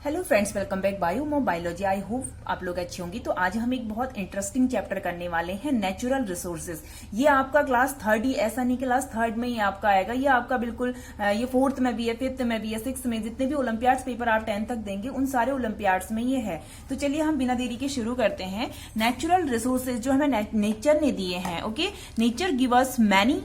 Hello friends, welcome back biology. I hope आप लोग अच्छे होंगे। तो आज हम एक बहुत इंटरेस्टिंग चैप्टर करने वाले हैं, नेचुरल रिसोर्सेज। ये आपका क्लास थर्ड ही, ऐसा नहीं क्लास थर्ड में ही आपका आएगा, ये आपका बिल्कुल ये फोर्थ में भी है, फिफ्थ में भी है, सिक्स में, जितने भी ओलंपियाड्स पेपर आप 10 तक देंगे उन सारे ओलंपियाड्स में ये है। तो चलिए हम बिना देरी के शुरू करते हैं। नेचुरल रिसोर्सेज जो हमें नेचर ने दिए हैं, okay. Nature give us many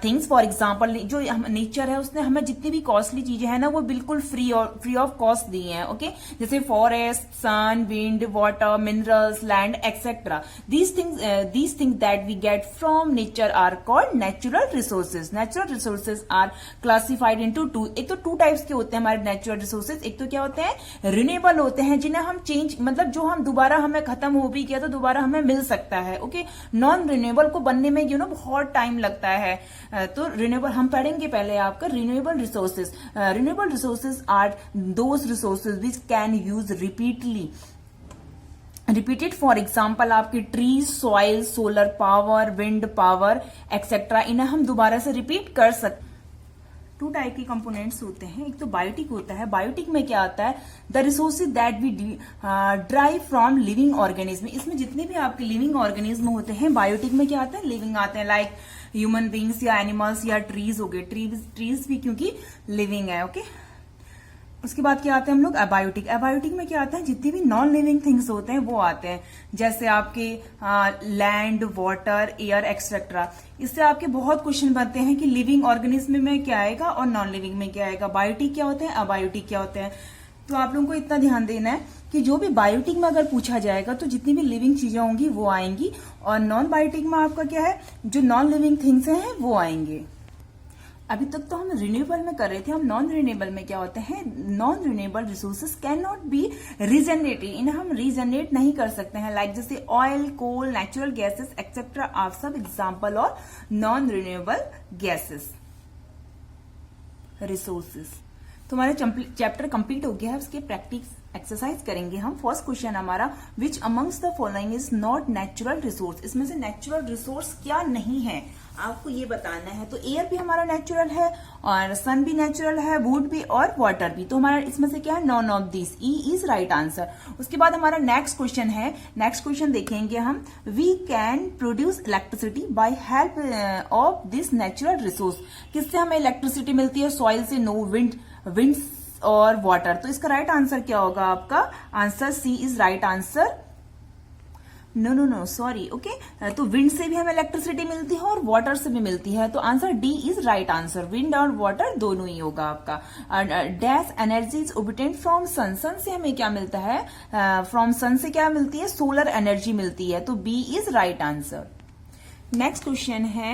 things. For example, जो नेचर है उसने हमें जितनी भी कॉस्टली चीजें हैं ना वो बिल्कुल फ्री ऑफ कॉस्ट दी हैं, ओके। जैसे forest, sun, wind, water, minerals, land etcetera. These things that we get from nature are called natural resources. Natural resources are classified into two. एक तो टू टाइप्स के होते हैं हमारे नेचुरल रिसोर्सेज। एक तो क्या होते हैं, रिन्यूएबल होते हैं, जिन्हें हम चेंज, मतलब जो हम दोबारा, हमें खत्म हो भी किया तो दोबारा हमें मिल सकता है, ओके। नॉन रिन्यूएबल को बनने में बहुत टाइम लगता है। तो रिन्यूएबल हम पढ़ेंगे पहले आपका renewable resources. Renewable resources are those resources which can use repeated. For example आपके trees, soil, solar power, wind power etcetera, इन्हें हम दोबारा से रिपीट कर सकते। टू टाइप के कंपोनेंट्स होते हैं। एक तो बायोटिक होता है। बायोटिक में क्या आता है, the resources that we drive from living organism. इसमें जितने भी आपके लिविंग ऑर्गेनिज्म होते हैं, बायोटिक में क्या आता है, लिविंग आते हैं, लाइक ह्यूमन बींग्स या एनिमल्स या ट्रीज हो गए। ट्रीज भी क्योंकि लिविंग है, ओके। उसके बाद क्या आते हैं हम लोग, अबायोटिक। अबायोटिक में क्या आता है, जितनी भी नॉन लिविंग थिंग्स होते हैं वो आते हैं, जैसे आपके लैंड, वाटर, एयर एक्सेट्रा। इससे आपके बहुत क्वेश्चन बनते हैं कि लिविंग ऑर्गेनिज्म में क्या आएगा और नॉन लिविंग में क्या आएगा, बायोटिक क्या होते हैं, अबायोटिक क्या होते हैं। तो आप लोगों को इतना ध्यान देना है कि जो भी बायोटिक में अगर पूछा जाएगा तो जितनी भी लिविंग चीजें होंगी वो आएंगी, और नॉन बायोटिक में आपका क्या है, जो नॉन लिविंग थिंग्स हैं वो आएंगे। अभी तक तो हम रिन्यूएबल में कर रहे थे, हम नॉन रिन्यूएबल में क्या होते हैं, non renewable resources can not be regenerated, इन्हें हम रीजनरेट नहीं कर सकते हैं। लाइक जैसे oil, coal, natural gases etcetera are सब एग्जाम्पल और नॉन रिन्यूएबल गैसेस रिसोर्सेज। तो हमारा चैप्टर कंप्लीट हो गया है। उसके प्रैक्टिस एक्सरसाइज करेंगे हम। फर्स्ट क्वेश्चन हमारा, विच amongst the following is not natural resource. इसमें से नेचुरल रिसोर्स क्या नहीं है आपको ये बताना है। तो एयर भी हमारा नेचुरल है, और सन भी नेचुरल है, वुड भी और वाटर भी। तो हमारा इसमें से क्या है, none of this. E is right answer. उसके बाद हमारा नेक्स्ट क्वेश्चन है, नेक्स्ट क्वेश्चन देखेंगे हम, we can produce electricity by help of this natural resource. किससे हमें इलेक्ट्रिसिटी मिलती है, सॉइल से, नो, विंड और वाटर। तो इसका राइट आंसर क्या होगा आपका, answer C is right answer. No sorry, okay. तो विंड से भी हमें इलेक्ट्रिसिटी मिलती है और वाटर से भी मिलती है, तो answer D is right answer. Wind और वाटर दोनों ही होगा आपका। Dash energy is obtained from sun. Sun से हमें क्या मिलता है, फ्रॉम सन से क्या मिलती है, सोलर एनर्जी मिलती है, तो B is right answer. Next question है,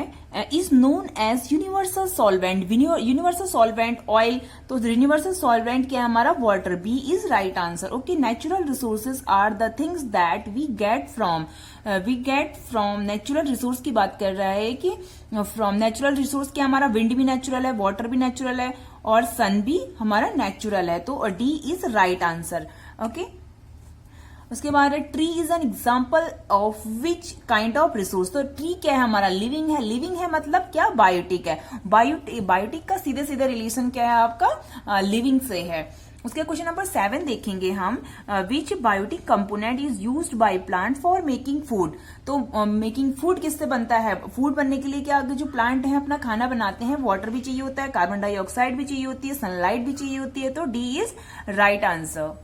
is known as universal solvent. Universal solvent oil, तो यूनिवर्सल सॉल्वेंट क्या है हमारा, water. B is right answer, okay. Natural resources are the things that we get from natural resource की बात कर रहा है कि फ्रॉम नेचुरल रिसोर्स क्या हमारा, विंड भी नेचुरल है, वाटर भी नेचुरल है और सन भी हमारा नेचुरल है, तो D is right answer, okay. उसके बाद tree is an example of which kind of resource. तो ट्री क्या है हमारा, लिविंग है। लिविंग है मतलब क्या, बायोटिक है। बायोटिक का सीधे सीधे रिलेशन क्या है आपका, लिविंग से है। उसके क्वेश्चन नंबर 7 देखेंगे हम, which biotic component is used by plant for making food. तो मेकिंग फूड किससे बनता है, फूड बनने के लिए क्या, जो प्लांट है अपना खाना बनाते हैं, वाटर भी चाहिए होता है, कार्बन डाइऑक्साइड भी चाहिए होती है, सनलाइट भी चाहिए होती है, तो डी इज राइट आंसर।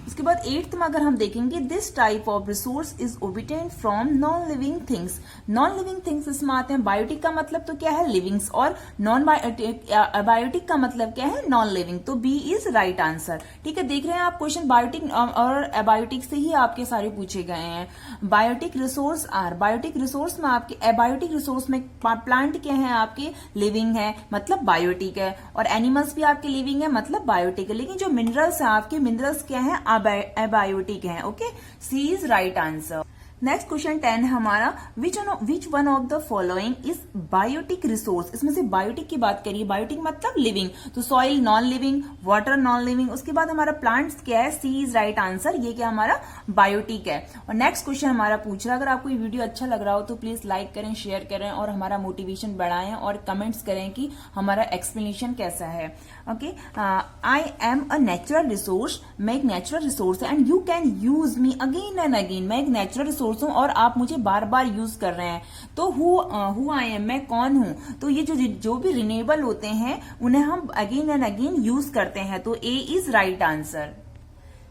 उसके बाद 8th में अगर हम देखेंगे, this type of resource is obtain from non living things. Non living things इसमें आते हैं। बायोटिक का मतलब तो क्या है, लिविंग्स, और नॉन बायोटिक का मतलब क्या है, नॉन लिविंग, तो बी इज राइट आंसर। ठीक है, देख रहे हैं आप क्वेश्चन बायोटिक और एबायोटिक से ही आपके सारे पूछे गए हैं। Biotic resource are, biotic resource में आपके, एबायोटिक रिसोर्स में प्लांट क्या है आपके, लिविंग है मतलब बायोटिक है, और एनिमल्स भी आपके लिविंग है मतलब बायोटिक है। लेकिन जो मिनरल्स है आपके, मिनरल्स क्या है, अबायोटिक है, okay. C is right answer. Next question 10 है हमारा, which one of the following is biotic resource. इसमें से बायोटिक की बात करिए, बायोटिक मतलब लिविंग, तो soil non living, water non living, उसके बाद हमारा प्लांट्स क्या है, सी इज राइट आंसर, ये क्या हमारा बायोटिक है। और नेक्स्ट क्वेश्चन हमारा पूछ रहा है, अगर आपको ये वीडियो अच्छा लग रहा हो तो प्लीज लाइक करें, शेयर करें और हमारा मोटिवेशन बढ़ाएं और कमेंट्स करें कि हमारा एक्सप्लेनेशन कैसा है। Okay, I am a natural resource, मैं एक नेचुरल रिसोर्स है, and you can use me again and again, मैं एक नेचुरल रिसोर्स हूं और आप मुझे बार बार यूज कर रहे हैं। तो हु आई एम, मैं कौन हूं, तो ये जो भी रिन्यूएबल होते हैं उन्हें हम अगेन एंड अगेन यूज करते हैं, तो A is right answer.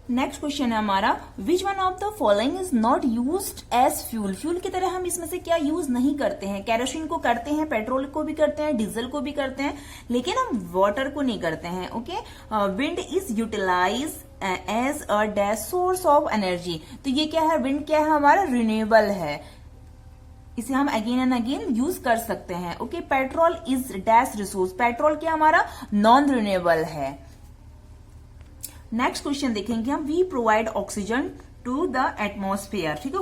Next question है हमारा, which one of the following is not used as fuel. Fuel की तरह हम इसमें से क्या यूज नहीं करते हैं, कैरोसिन को करते हैं, पेट्रोल को भी करते हैं, डीजल को भी करते हैं, लेकिन हम वाटर को नहीं करते हैं। Okay, wind is utilize as a dash source of energy, तो ये क्या है, विंड क्या है हमारा, रिन्यूएबल है, इसे हम अगेन एंड अगेन यूज कर सकते हैं। Okay, petrol is dash resource, petrol क्या हमारा नॉन रिन्यूएबल है। नेक्स्ट क्वेश्चन देखेंगे हम, we provide oxygen to the atmosphere, ठीक है,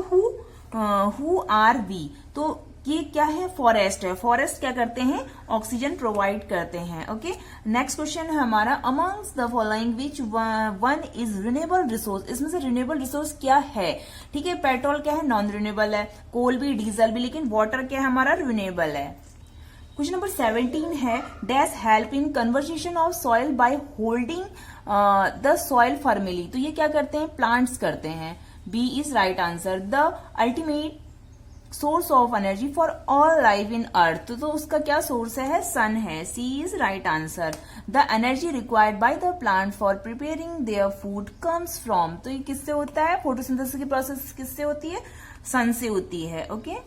हु आर वी, तो ये क्या है, फॉरेस्ट है, फॉरेस्ट क्या करते हैं, ऑक्सीजन प्रोवाइड करते हैं। ओके, नेक्स्ट क्वेश्चन है हमारा, amongst the following which one is renewable resource. इसमें से रिन्यूएबल रिसोर्स क्या है, ठीक है, पेट्रोल क्या है, नॉन रिन्यूएबल है, कोल भी, डीजल भी, लेकिन वाटर क्या है हमारा, रिन्यूएबल है। क्वेश्चन नंबर 17 है, dash help in conversation of soil by holding the soil firmly, तो ये क्या करते हैं, प्लांट्स करते हैं, B is right answer. The ultimate source of energy for all life in earth, तो उसका क्या सोर्स है, सन है, C is right answer. The energy required by the plant for preparing their food comes from, तो ये किससे होता है, फोटोसिंथेसिस की प्रोसेस किससे होती है, सन से होती है। ओके,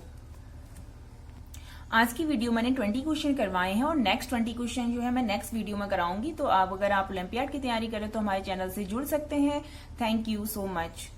आज की वीडियो मैंने 20 क्वेश्चन करवाए हैं और नेक्स्ट 20 क्वेश्चन जो है मैं नेक्स्ट वीडियो में कराऊंगी, तो आप अगर आप ओलंपियाड की तैयारी करें तो हमारे चैनल से जुड़ सकते हैं। Thank you so much.